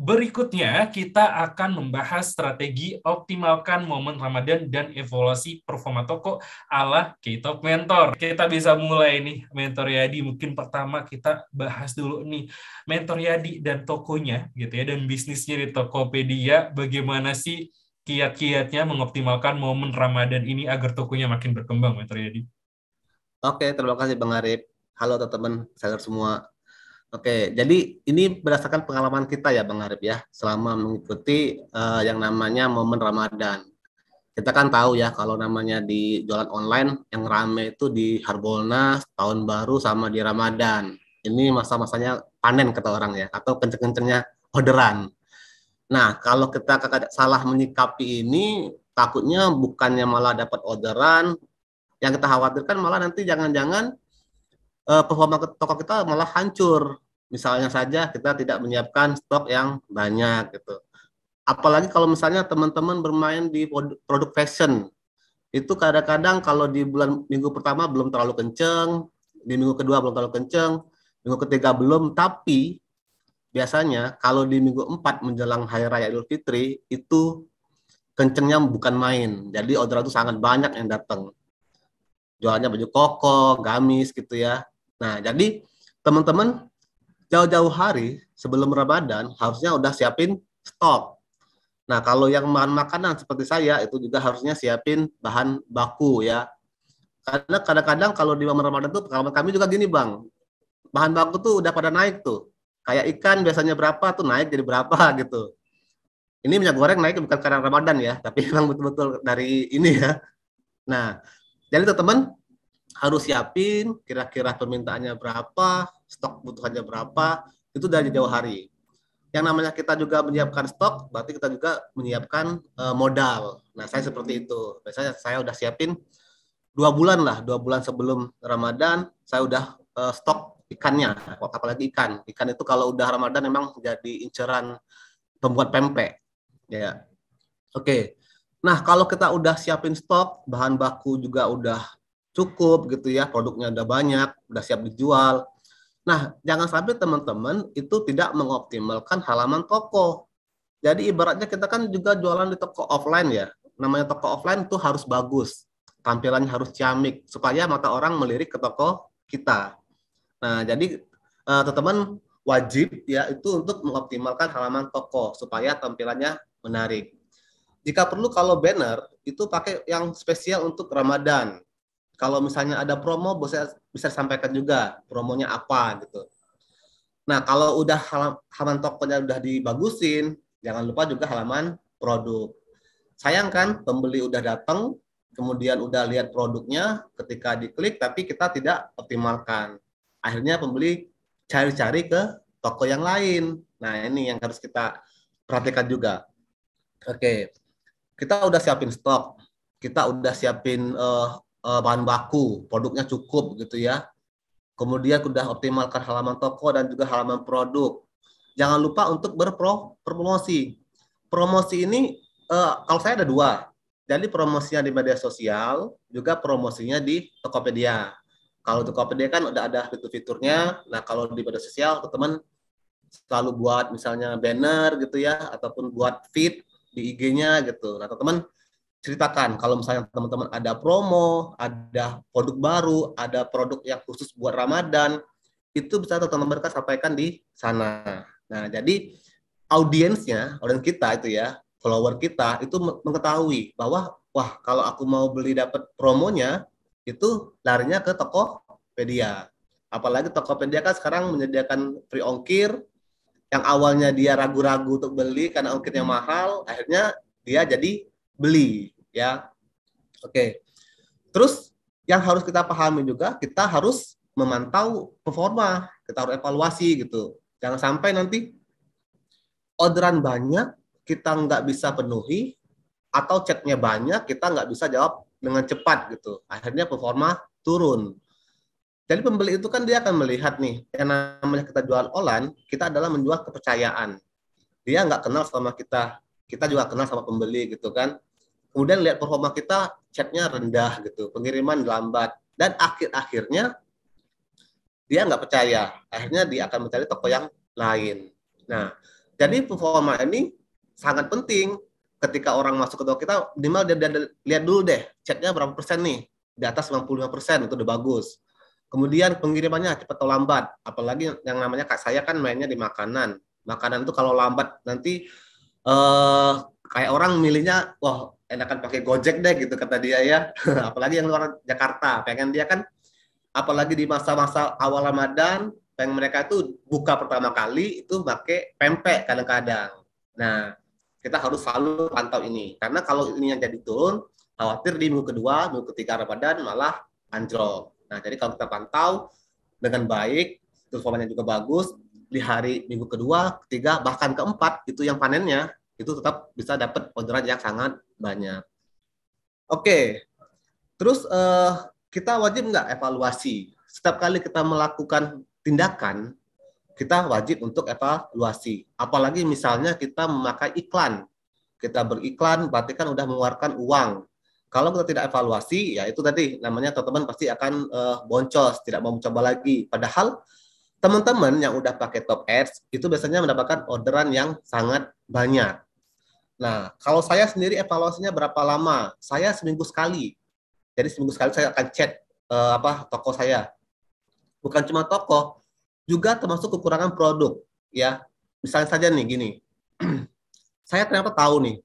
Berikutnya, kita akan membahas strategi optimalkan momen Ramadan dan evaluasi performa toko ala K-Top Mentor. Kita bisa mulai nih, Mentor Yadi. Mungkin pertama kita bahas dulu nih, Mentor Yadi dan tokonya, gitu ya, dan bisnisnya di Tokopedia. Bagaimana sih kiat-kiatnya mengoptimalkan momen Ramadan ini agar tokonya makin berkembang, Mentor Yadi? Oke, terima kasih Bang Arif. Halo teman-teman, saya semua. Oke, jadi ini berdasarkan pengalaman kita ya Bang Arif ya, selama mengikuti yang namanya momen Ramadan. Kita kan tahu ya kalau namanya di jualan online yang rame itu di Harbolnas, Tahun Baru sama di Ramadan. Ini masa-masanya panen kata orang ya, atau kenceng-kencengnya orderan. Nah, kalau kita salah menyikapi ini, takutnya bukannya malah dapat orderan, yang kita khawatirkan malah nanti jangan-jangan performa toko kita malah hancur. Misalnya saja kita tidak menyiapkan stok yang banyak gitu. Apalagi kalau misalnya teman-teman bermain di produk fashion, itu kadang-kadang kalau di minggu pertama belum terlalu kenceng, di minggu kedua belum terlalu kenceng, minggu ketiga belum, tapi biasanya kalau di minggu 4 menjelang Hari Raya Idul Fitri itu kencengnya bukan main. Jadi orderan itu sangat banyak yang datang. Jualnya baju koko, gamis gitu ya. Nah, jadi teman-teman jauh-jauh hari sebelum Ramadan harusnya udah siapin stok. Nah, kalau yang bahan makanan seperti saya itu juga harusnya siapin bahan baku ya. Karena kadang-kadang kalau di momen Ramadan tuh pengalaman kami juga gini, Bang. Bahan baku tuh udah pada naik tuh. Kayak ikan biasanya berapa tuh naik jadi berapa gitu. Ini minyak goreng naik bukan karena Ramadan ya, tapi memang betul-betul dari ini ya. Nah, jadi teman-teman harus siapin kira-kira permintaannya berapa, stok butuhannya berapa, itu dari jauh hari. Yang namanya kita juga menyiapkan stok, berarti kita juga menyiapkan modal. Nah, saya seperti itu. Biasanya saya udah siapin 2 bulan lah, 2 bulan sebelum Ramadan, saya udah stok ikannya, apalagi ikan. Ikan itu kalau udah Ramadan memang jadi inceran pembuat pempek. Ya, oke. Nah, kalau kita udah siapin stok, bahan baku juga udah cukup gitu ya, produknya udah banyak, udah siap dijual. Nah, jangan sampai teman-teman itu tidak mengoptimalkan halaman toko. Jadi ibaratnya kita kan juga jualan di toko offline ya. Namanya toko offline tuh harus bagus, tampilannya harus ciamik supaya mata orang melirik ke toko kita. Nah, jadi teman-teman wajib ya itu untuk mengoptimalkan halaman toko supaya tampilannya menarik. Jika perlu kalau banner itu pakai yang spesial untuk Ramadan. Kalau misalnya ada promo bisa sampaikan juga promonya apa gitu. Nah, kalau udah halaman tokonya udah dibagusin, jangan lupa juga halaman produk. Sayang kan pembeli udah datang, kemudian udah lihat produknya, ketika diklik tapi kita tidak optimalkan. Akhirnya pembeli cari-cari ke toko yang lain. Nah, ini yang harus kita perhatikan juga. Oke, kita udah siapin stok, kita udah siapin bahan baku, produknya cukup gitu ya. Kemudian udah optimalkan halaman toko dan juga halaman produk. Jangan lupa untuk berpromosi. Promosi ini kalau saya ada 2. Jadi promosinya di media sosial, juga promosinya di Tokopedia. Kalau Tokopedia kan udah ada fitur-fiturnya. Nah, kalau di media sosial, teman-teman selalu buat misalnya banner gitu ya, ataupun buat feed di IG-nya gitu. Nah, teman-teman ceritakan kalau misalnya teman-teman ada promo, ada produk baru, ada produk yang khusus buat Ramadan, itu bisa teman-teman sampaikan di sana. Nah, jadi audiens kita itu ya, follower kita itu mengetahui bahwa wah, kalau aku mau beli dapat promonya itu larinya ke Tokopedia. Apalagi Tokopedia kan sekarang menyediakan free ongkir, yang awalnya dia ragu-ragu untuk beli karena ongkirnya mahal, akhirnya dia jadi beli ya. Oke. Terus yang harus kita pahami juga, kita harus memantau performa, kita harus evaluasi gitu. Jangan sampai nanti orderan banyak kita nggak bisa penuhi, atau chatnya banyak kita nggak bisa jawab dengan cepat gitu. Akhirnya performa turun. Jadi pembeli itu kan dia akan melihat nih, yang namanya kita jual online, kita adalah menjual kepercayaan. Dia nggak kenal sama kita, kita juga kenal sama pembeli gitu kan. Kemudian lihat performa kita, chatnya rendah gitu, pengiriman lambat, dan akhir-akhirnya dia nggak percaya. Akhirnya dia akan mencari toko yang lain. Nah, Jadi performa ini sangat penting. Ketika orang masuk ke toko kita, minimal dia lihat dulu deh, chatnya berapa persen nih. Di atas 95% itu udah bagus. Kemudian pengirimannya cepat atau lambat. Apalagi yang namanya kak saya kan mainnya di makanan. Makanan itu kalau lambat nanti kayak orang milihnya, wah enakan pakai Gojek deh gitu kata dia ya. Apalagi yang luar Jakarta, pengen dia kan, apalagi di masa-masa awal Ramadan, yang mereka itu buka pertama kali itu pakai pempek kadang-kadang. Nah, kita harus selalu pantau ini. Karena kalau ini yang jadi turun, khawatir di minggu kedua, minggu ketiga Ramadan malah anjlok. Nah, jadi kalau kita pantau dengan baik, terus performanya juga bagus, di hari minggu kedua, ketiga, bahkan keempat, itu yang panennya, itu tetap bisa dapat orderan yang sangat banyak. Oke, terus kita wajib nggak evaluasi? Setiap kali kita melakukan tindakan, kita wajib untuk evaluasi. Apalagi misalnya kita memakai iklan. Kita beriklan, berarti kan udah mengeluarkan uang. Kalau kita tidak evaluasi, ya itu tadi namanya teman-teman pasti akan boncos, tidak mau mencoba lagi. Padahal teman-teman yang udah pakai top ads itu biasanya mendapatkan orderan yang sangat banyak. Nah, kalau saya sendiri evaluasinya berapa lama? Saya seminggu sekali. Jadi seminggu sekali saya akan cek toko saya. Bukan cuma toko, juga termasuk kekurangan produk. Ya, misalnya saja nih gini, saya ternyata tahu nih,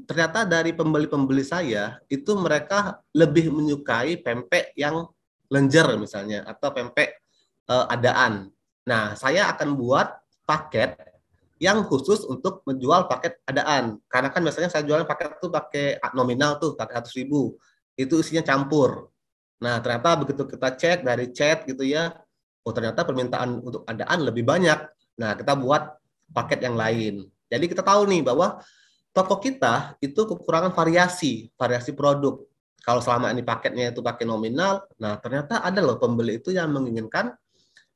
ternyata dari pembeli-pembeli saya itu mereka lebih menyukai pempek yang lenjer misalnya atau pempek adaan. Nah, saya akan buat paket yang khusus untuk menjual paket adaan. Karena kan biasanya saya jualan paket tuh pakai nominal tuh, pakai 100.000. Itu isinya campur. Nah, ternyata begitu kita cek dari chat gitu ya, oh ternyata permintaan untuk adaan lebih banyak. Nah, kita buat paket yang lain. Jadi kita tahu nih bahwa toko kita itu kekurangan variasi produk. Kalau selama ini paketnya itu pakai nominal, nah ternyata ada loh pembeli itu yang menginginkan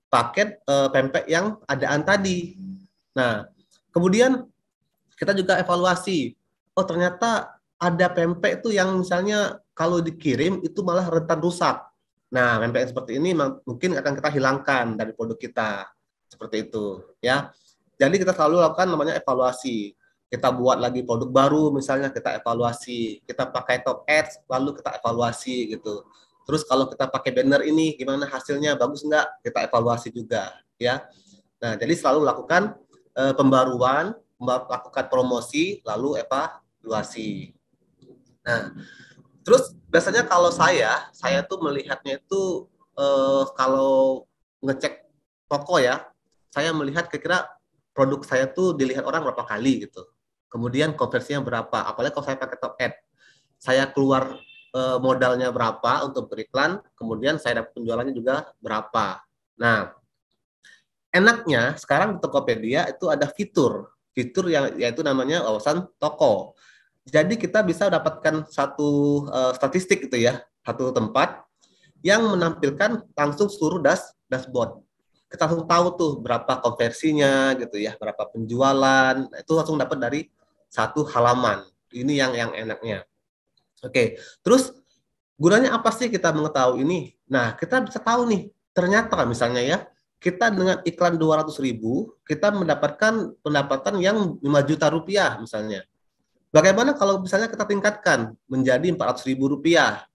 paket pempek yang adaan tadi. Nah, kemudian kita juga evaluasi. Oh, ternyata ada pempek itu yang misalnya kalau dikirim itu malah rentan rusak. Nah, pempek seperti ini mungkin akan kita hilangkan dari produk kita. Seperti itu, ya. Jadi kita selalu lakukan namanya evaluasi. Kita buat lagi produk baru, misalnya kita evaluasi. Kita pakai top ads, lalu kita evaluasi gitu. Terus kalau kita pakai banner ini, gimana hasilnya, bagus nggak? Kita evaluasi juga, ya. Nah, jadi selalu lakukan pembaruan, melakukan promosi, lalu evaluasi. Nah, terus biasanya kalau saya tuh melihatnya itu kalau ngecek toko ya, saya melihat kira-kira produk saya tuh dilihat orang berapa kali gitu. Kemudian konversinya berapa, apalagi kalau saya pakai top ad. Saya keluar modalnya berapa untuk beriklan, kemudian saya dapat penjualannya juga berapa. Nah, enaknya sekarang di Tokopedia itu ada fitur yang yaitu namanya wawasan toko. Jadi kita bisa dapatkan satu statistik gitu ya, satu tempat yang menampilkan langsung seluruh dashboard. Kita langsung tahu tuh berapa konversinya gitu ya, berapa penjualan, itu langsung dapat dari satu halaman. Ini yang enaknya. Oke, terus gunanya apa sih kita mengetahui ini? Nah, kita bisa tahu nih, ternyata misalnya ya, kita dengan iklan 200.000, kita mendapatkan pendapatan yang 5 juta rupiah misalnya. Bagaimana kalau misalnya kita tingkatkan menjadi 400.000 rupiah?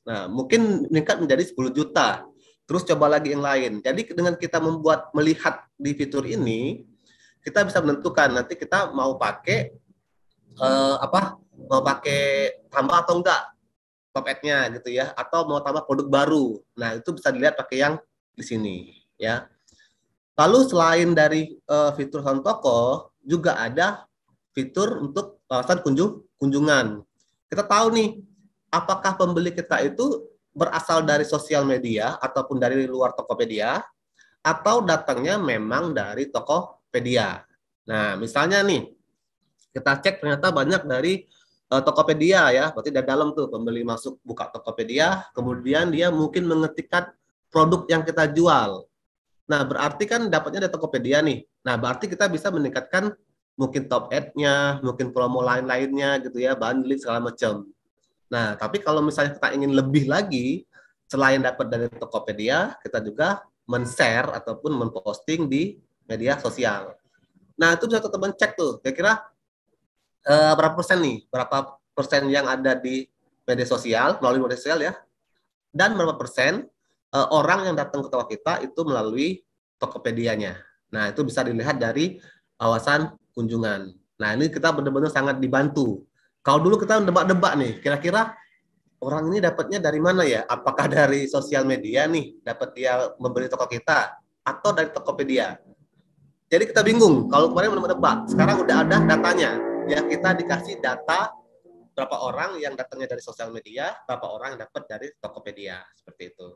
Nah, mungkin meningkat menjadi 10 juta. Terus coba lagi yang lain. Jadi dengan kita melihat di fitur ini, kita bisa menentukan nanti kita mau pakai mau pakai tambah atau enggak top ad-nya gitu ya, atau mau tambah produk baru. Nah, itu bisa dilihat pakai yang di sini ya. Lalu selain dari fitur sound toko, juga ada fitur untuk wawasan kunjungan. Kita tahu nih, apakah pembeli kita itu berasal dari sosial media ataupun dari luar Tokopedia, atau datangnya memang dari Tokopedia. Nah, misalnya nih, kita cek ternyata banyak dari Tokopedia ya, berarti dari dalam tuh pembeli masuk buka Tokopedia, kemudian dia mungkin mengetikkan produk yang kita jual. Nah, berarti kan dapatnya dari Tokopedia nih. Nah, berarti kita bisa meningkatkan mungkin top ad-nya, mungkin promo lain-lainnya gitu ya, bundling segala macam. Nah, tapi kalau misalnya kita ingin lebih lagi, selain dapat dari Tokopedia, kita juga men-share ataupun memposting di media sosial. Nah, itu bisa teman-teman cek tuh, kira-kira berapa persen nih, berapa persen yang ada di media sosial, melalui media sosial ya, dan berapa persen orang yang datang ke toko kita itu melalui Tokopedia-nya. Nah, itu bisa dilihat dari wawasan kunjungan. Nah, ini kita benar-benar sangat dibantu. Kalau dulu kita debak-debak nih, kira-kira orang ini dapatnya dari mana ya? Apakah dari sosial media nih, dapat dia membeli toko kita, atau dari Tokopedia? Jadi kita bingung. Kalau kemarin belum menebak, sekarang udah ada datanya. Ya, kita dikasih data berapa orang yang datangnya dari sosial media, berapa orang yang dapat dari Tokopedia, seperti itu.